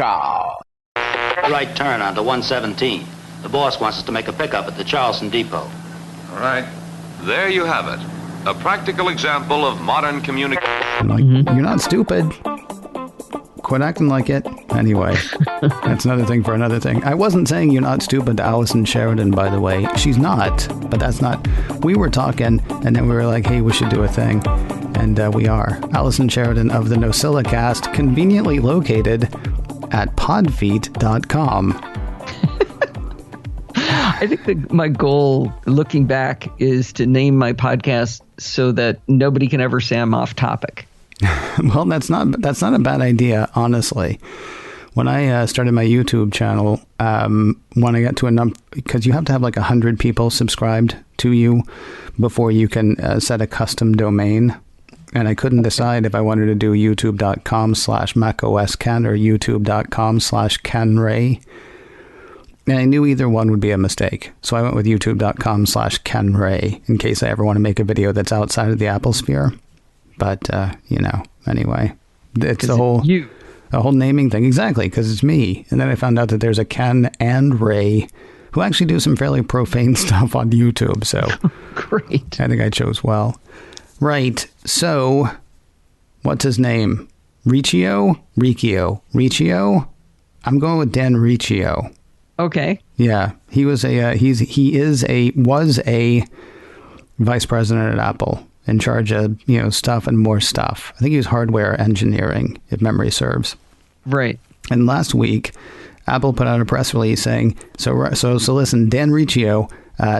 Ciao. Right turn onto 117. The boss wants us to make a pickup at the Charleston Depot. All right. There you have it. A practical example of modern communication. Like, you're not stupid. Quit acting like it. Anyway, that's another thing for another thing. I wasn't saying you're not stupid to Allison Sheridan, by the way. She's not, but that's not... We were talking, and then we were like, hey, we should do a thing. And we are. Allison Sheridan of the Nosilla Cast, conveniently located at podfeet.com. I think that my goal, looking back, is to name my podcast so that nobody can ever say I'm off topic. Well, that's not a bad idea, honestly. When I started my YouTube channel, when I got to a number, because you have to have like 100 people subscribed to you before you can set a custom domain. And I couldn't decide if I wanted to do youtube.com/macosken or youtube.com/kenray. And I knew either one would be a mistake. So I went with youtube.com/kenray in case I ever want to make a video that's outside of the Apple sphere. But, anyway, it's the whole naming thing. Exactly, because it's me. And then I found out that there's a Ken and Ray who actually do some fairly profane stuff on YouTube. So great. I think I chose well. Right. So what's his name? Riccio? I'm going with Dan Riccio. Okay. Yeah. He was a vice president at Apple. In charge of, stuff and more stuff. I think he was hardware engineering, if memory serves. Right. And last week, Apple put out a press release saying, so listen, Dan Riccio,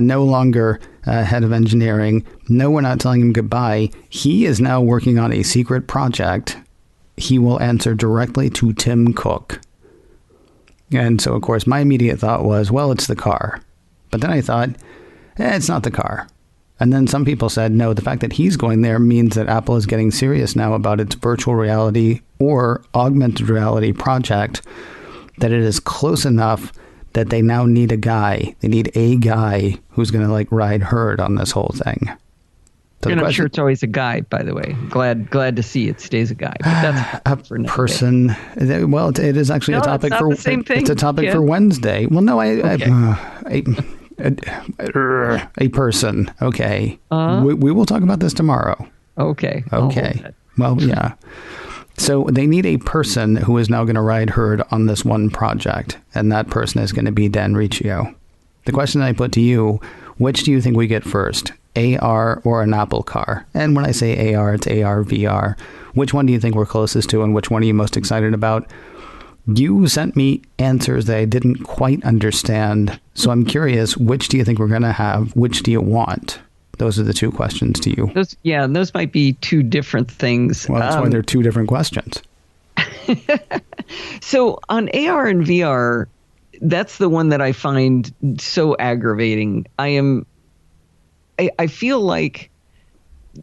no longer head of engineering. No, we're not telling him goodbye. He is now working on a secret project. He will answer directly to Tim Cook. And so, of course, my immediate thought was, well, it's the car. But then I thought, it's not the car. And then some people said, no, the fact that he's going there means that Apple is getting serious now about its virtual reality or augmented reality project, that it is close enough that they now need a guy. They need a guy who's going to ride herd on this whole thing. So I'm sure it's always a guy, by the way. Glad to see it stays a guy. But that's a person. Day. Well, it is actually a topic for the same thing. It's a topic for Wednesday. Well, no, a person. Okay. We will talk about this tomorrow. Okay. Well, yeah. So they need a person who is now going to ride herd on this one project. And that person is going to be Dan Riccio. The question I put to you, which do you think we get first? AR or an Apple car? And when I say AR, it's AR, VR. Which one do you think we're closest to and which one are you most excited about? You sent me answers that I didn't quite understand. So I'm curious, which do you think we're going to have? Which do you want? Those are the two questions to you. Those might be two different things. Well, that's why they're two different questions. So on AR and VR, that's the one that I find so aggravating. I feel like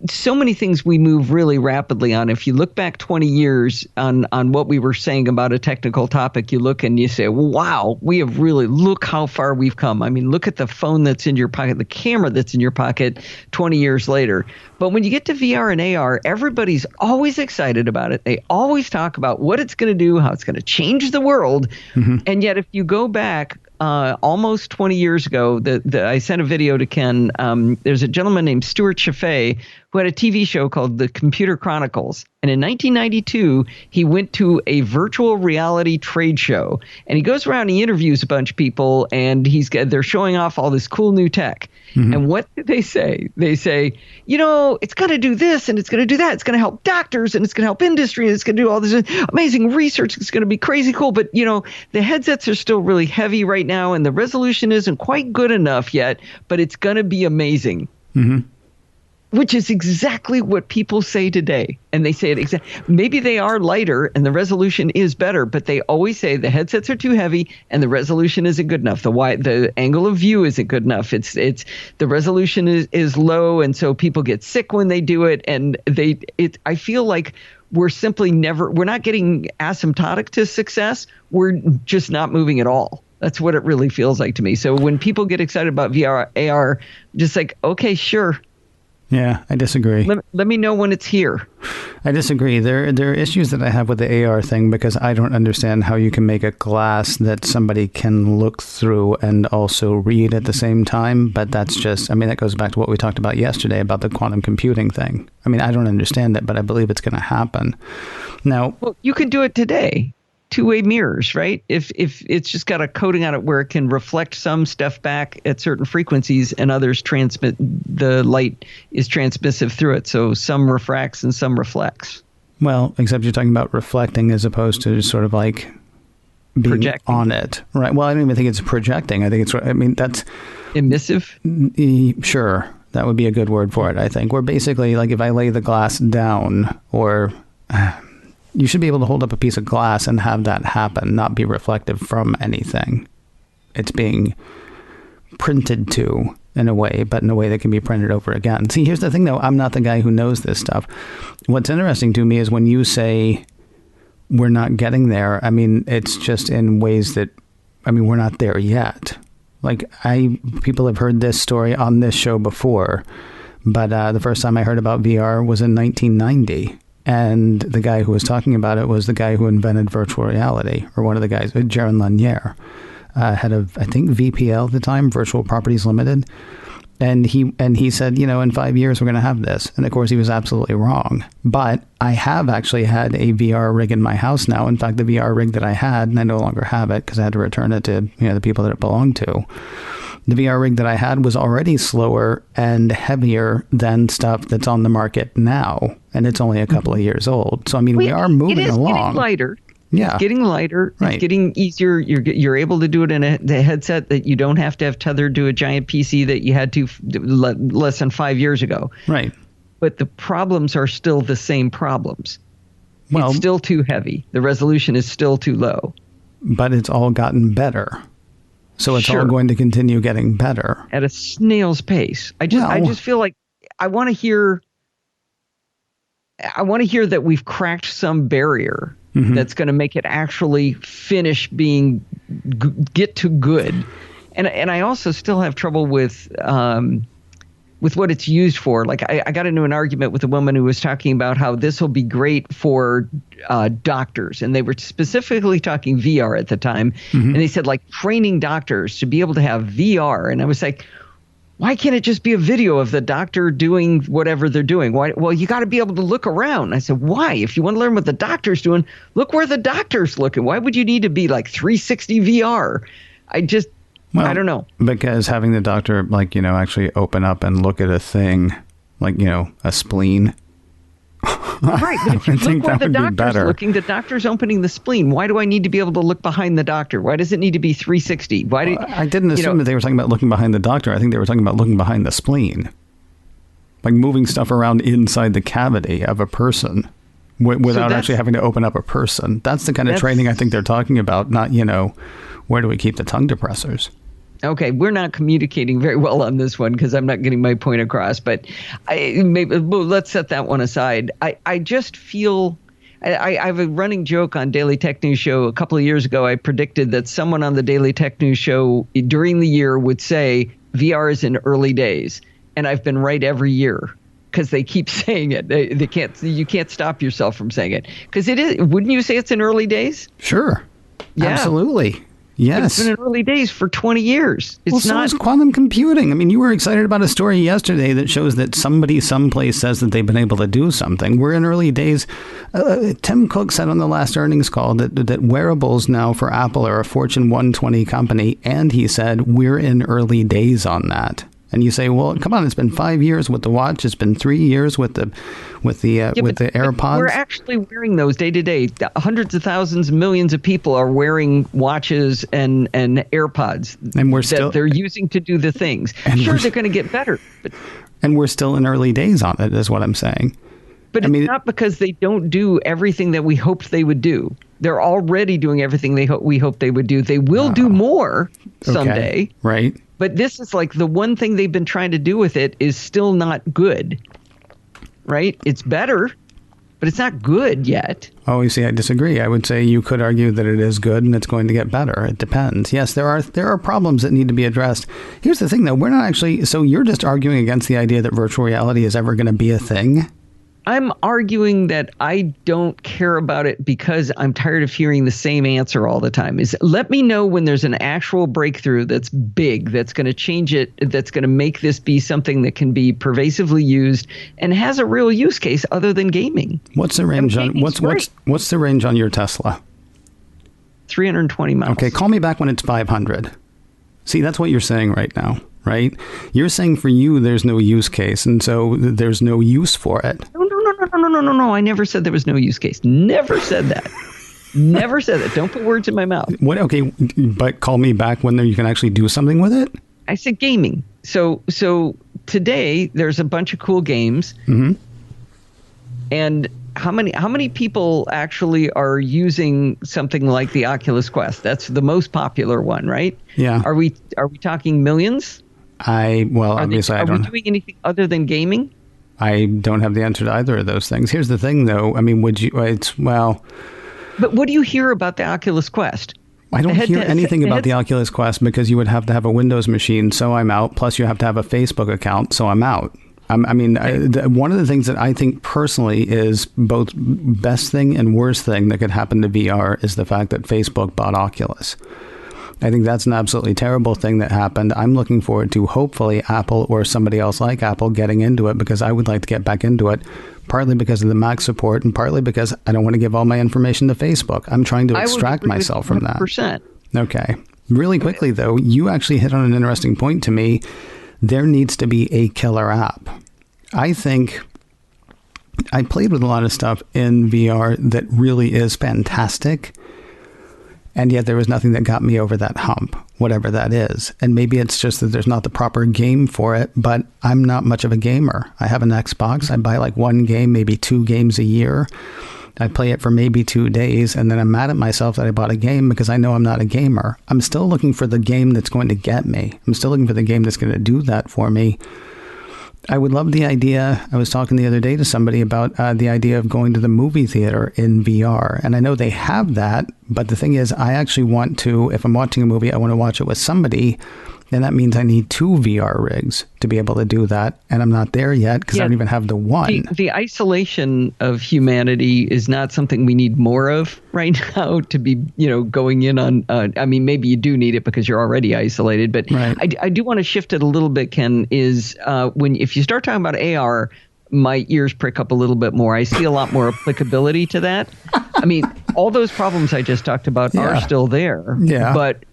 so many things we move really rapidly on. If you look back 20 years on what we were saying about a technical topic, you look and you say, wow, we have really, look how far we've come. I mean, look at the phone that's in your pocket, the camera that's in your pocket 20 years later. But when you get to VR and AR, everybody's always excited about it. They always talk about what it's going to do, how it's going to change the world. Mm-hmm. And yet if you go back almost 20 years ago, I sent a video to Ken. There's a gentleman named Stuart Chaffee who had a TV show called The Computer Chronicles. And in 1992, he went to a virtual reality trade show. And he goes around and he interviews a bunch of people, and they're showing off all this cool new tech. Mm-hmm. And what did they say? They say, it's going to do this and it's going to do that. It's going to help doctors and it's going to help industry and it's going to do all this amazing research. It's going to be crazy cool. But, the headsets are still really heavy right now and the resolution isn't quite good enough yet, but it's going to be amazing. Mm-hmm. Which is exactly what people say today. And they say it exactly. Maybe they are lighter and the resolution is better, but they always say the headsets are too heavy and the resolution isn't good enough. The angle of view isn't good enough. It's the resolution is low, and so people get sick when they do it. And I feel like we're not getting asymptotic to success. We're just not moving at all. That's what it really feels like to me. So when people get excited about VR, AR, just like, okay, sure. Yeah, I disagree. Let me know when it's here. I disagree. There are issues that I have with the AR thing because I don't understand how you can make a glass that somebody can look through and also read at the same time. But that's just, I mean, that goes back to what we talked about yesterday about the quantum computing thing. I mean, I don't understand it, but I believe it's going to happen. Now, well, you can do it today. Two-way mirrors, right? If it's just got a coating on it where it can reflect some stuff back at certain frequencies and others transmit, the light is transmissive through it. So some refracts and some reflects. Well, except you're talking about reflecting as opposed to sort of like being projecting on it, right? Well, I don't even think it's projecting. I think it's, I mean, that's emissive. Sure. That would be a good word for it. I think we're basically like if I lay the glass down or you should be able to hold up a piece of glass and have that happen, not be reflective from anything. It's being printed to in a way, but in a way that can be printed over again. See, here's the thing, though. I'm not the guy who knows this stuff. What's interesting to me is when you say we're not getting there, I mean, it's just in ways that, I mean, we're not there yet. Like, people have heard this story on this show before, but the first time I heard about VR was in 1990. And the guy who was talking about it was the guy who invented virtual reality, or one of the guys, Jaron Lanier, head of, I think, VPL at the time, Virtual Properties Limited. And he said, you know, in 5 years, we're going to have this. And of course, he was absolutely wrong. But I have actually had a VR rig in my house now. In fact, the VR rig that I had, and I no longer have it because I had to return it to, you know, the people that it belonged to. The VR rig that I had was already slower and heavier than stuff that's on the market now. And it's only a couple of years old. So, I mean, we are moving along. Getting lighter. Yeah. It's getting lighter. Right. It's getting easier. You're able to do it in the headset that you don't have to have tethered to a giant PC that you had to less than 5 years ago. Right. But the problems are still the same problems. Well, it's still too heavy. The resolution is still too low. But it's all gotten better. So it's all going to continue getting better at a snail's pace. I just feel like I want to hear that we've cracked some barrier that's going to make it actually finish being get to good. And I also still have trouble with what it's used for. Like I got into an argument with a woman who was talking about how this will be great for doctors. And they were specifically talking VR at the time. And they said like training doctors to be able to have VR. And I was like, why can't it just be a video of the doctor doing whatever they're doing? Why? Well, you got to be able to look around. I said, why? If you want to learn what the doctor's doing, look where the doctor's looking. Why would you need to be like 360 VR? I don't know. Because having the doctor, like, you know, actually open up and look at a thing, like, you know, a spleen. Right, but if you look where the doctor's looking, the doctor's opening the spleen. Why do I need to be able to look behind the doctor? Why does it need to be 360? I didn't assume that they were talking about looking behind the doctor. I think they were talking about looking behind the spleen. Like moving stuff around inside the cavity of a person without actually having to open up a person. That's the kind of training I think they're talking about, not, you know, where do we keep the tongue depressors? Okay, we're not communicating very well on this one because I'm not getting my point across. But let's set that one aside. I just feel I have a running joke on Daily Tech News Show. A couple of years ago, I predicted that someone on the Daily Tech News Show during the year would say VR is in early days, and I've been right every year because they keep saying it. They can't. You can't stop yourself from saying it because it is. Wouldn't you say it's in early days? Sure. Yeah. Absolutely. Yes. But it's been in early days for 20 years. It's so not is quantum computing. I mean, you were excited about a story yesterday that shows that somebody someplace says that they've been able to do something. We're in early days. Tim Cook said on the last earnings call that wearables now for Apple are a Fortune 120 company. And he said, we're in early days on that. And you say, well, come on, it's been 5 years with the watch. It's been 3 years with the AirPods. We're actually wearing those day to day. Hundreds of thousands, millions of people are wearing watches and AirPods that they're using to do the things. Sure, they're going to get better. And we're still in early days on it, is what I'm saying. But it's not because they don't do everything that we hoped they would do. They're already doing everything we hoped they would do. They will do more someday. Okay. Right. But this is like the one thing they've been trying to do with it is still not good. Right? It's better, but it's not good yet. Oh, you see, I disagree. I would say you could argue that it is good and it's going to get better. It depends. Yes, there are problems that need to be addressed. Here's the thing, though. We're not actually... So you're just arguing against the idea that virtual reality is ever going to be a thing? I'm arguing that I don't care about it because I'm tired of hearing the same answer all the time. Let me know when there's an actual breakthrough that's big, that's going to change it, that's going to make this be something that can be pervasively used and has a real use case other than gaming. What's the range on what's the range on your Tesla? 320 miles. Okay, call me back when it's 500. See, that's what you're saying right now, right? You're saying for you there's no use case, and so there's no use for it. No. I never said there was no use case. Never said that. Never said that. Don't put words in my mouth. What? Okay, but call me back when you can actually do something with it? I said gaming. So today there's a bunch of cool games. Mm-hmm. And how many people actually are using something like the Oculus Quest? That's the most popular one, right? Yeah. Are we talking millions? Obviously I don't. Are we doing anything other than gaming? I don't have the answer to either of those things. Here's the thing, though. I mean, But what do you hear about the Oculus Quest? I don't hear anything about the Oculus Quest because you would have to have a Windows machine, so I'm out. Plus, you have to have a Facebook account, so I'm out. One of the things that I think personally is both best thing and worst thing that could happen to VR is the fact that Facebook bought Oculus. I think that's an absolutely terrible thing that happened. I'm looking forward to hopefully Apple or somebody else like Apple getting into it because I would like to get back into it, partly because of the Mac support and partly because I don't want to give all my information to Facebook. I'm trying to extract myself from that. 100%. Okay. Really quickly, though, you actually hit on an interesting point to me. There needs to be a killer app. I think I played with a lot of stuff in VR that really is fantastic. And yet there was nothing that got me over that hump, whatever that is. And maybe it's just that there's not the proper game for it, but I'm not much of a gamer. I have an Xbox. I buy like one game, maybe 2 games a year. I play it for maybe 2 days, and then I'm mad at myself that I bought a game because I know I'm not a gamer. I'm still looking for the game that's going to get me. I'm still looking for the game that's going to do that for me. I would love the idea. I was talking the other day to somebody about the idea of going to the movie theater in VR. And I know they have that. But the thing is, I actually want to, if I'm watching a movie, I want to watch it with somebody. And that means I need 2 VR rigs to be able to do that. And I'm not there yet because I don't even have the one. The isolation of humanity is not something we need more of right now to be, going in on. Maybe you do need it because you're already isolated. But right. I do want to shift it a little bit, Ken, if you start talking about AR, my ears prick up a little bit more. I see a lot more applicability to that. I mean, all those problems I just talked about are still there. Yeah. But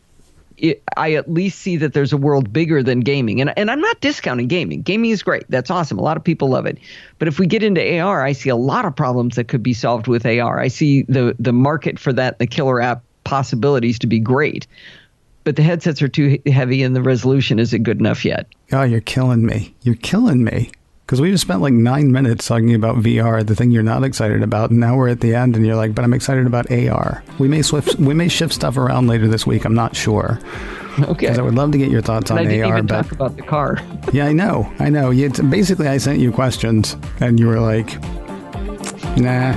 I at least see that there's a world bigger than gaming. And I'm not discounting gaming. Gaming is great. That's awesome. A lot of people love it. But if we get into AR, I see a lot of problems that could be solved with AR. I see the market for that, the killer app possibilities to be great. But the headsets are too heavy and the resolution isn't good enough yet. Oh, you're killing me. You're killing me. Because we just spent like 9 minutes talking about VR, the thing you're not excited about. And now we're at the end and you're like, but I'm excited about AR. We may shift stuff around later this week. I'm not sure. Okay. Because I would love to get your thoughts on AR. I didn't even talk about the car. Yeah, I know. Basically, I sent you questions and you were like, nah.